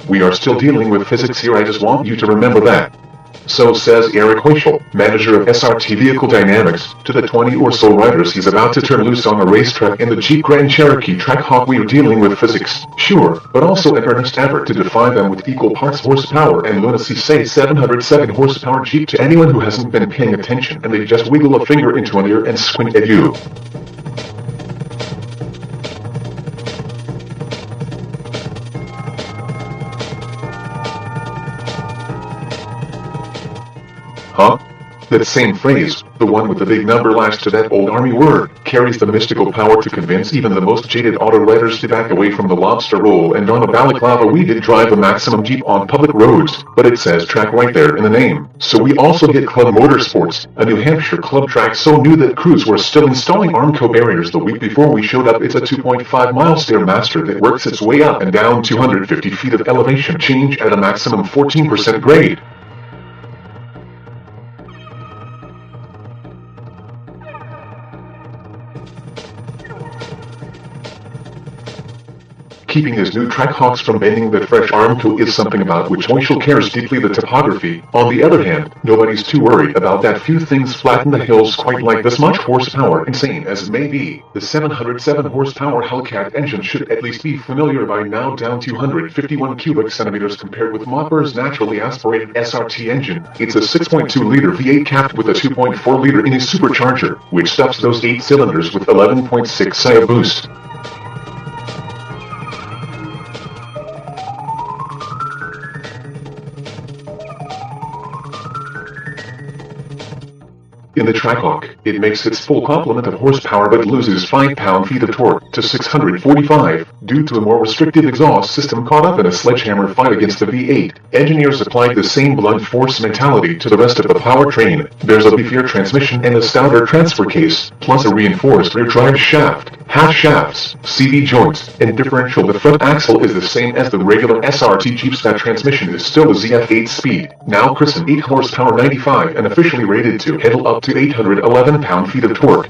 We are still dealing with physics here, I just want you to remember that. So says Eric Hoischel, manager of SRT Vehicle Dynamics, to the 20 or so riders he's about to turn loose on a racetrack in the Jeep Grand Cherokee Trackhawk. We are dealing with physics, sure, but also an earnest effort to defy them with equal parts horsepower and lunacy. Say 707 horsepower Jeep to anyone who hasn't been paying attention and they just wiggle a finger into an ear and squint at you. Huh? That same phrase, the one with the big number lashed to that old army word, carries the mystical power to convince even the most jaded auto writers to back away from the lobster roll and on a balaclava. We did drive a Maximum Jeep on public roads, but it says track right there in the name. So we also get Club Motorsports, a New Hampshire club track so new that crews were still installing Armco barriers the week before we showed up. It's a 2.5-mile Stairmaster that works its way up and down 250 feet of elevation change at a maximum 14% grade. Keeping his new Trackhawks from bending the fresh Armco is something about which Hoischel cares deeply, the topography. On the other hand, nobody's too worried about that. Few things flatten the hills quite like this much horsepower. Insane as it may be, the 707 horsepower Hellcat engine should at least be familiar by now, down 251 cubic centimeters compared with Mopper's naturally aspirated SRT engine. It's a 6.2-liter V8 capped with a 2.4-liter innie supercharger, which stuffs those 8 cylinders with 11.6 SIA boost. In the Trackhawk, it makes its full complement of horsepower but loses 5 pound-feet of torque to 645 due to a more restrictive exhaust system caught up in a sledgehammer fight against the V8. Engineers applied the same blunt force mentality to the rest of the powertrain. There's a beefier transmission and a stouter transfer case, plus a reinforced rear drive shaft, half shafts, CV joints, and differential. The front axle is the same as the regular SRT Jeeps. That transmission is still a ZF 8-speed, now christened 8 horsepower 95 and officially rated to handle up to 811 pound-feet of torque.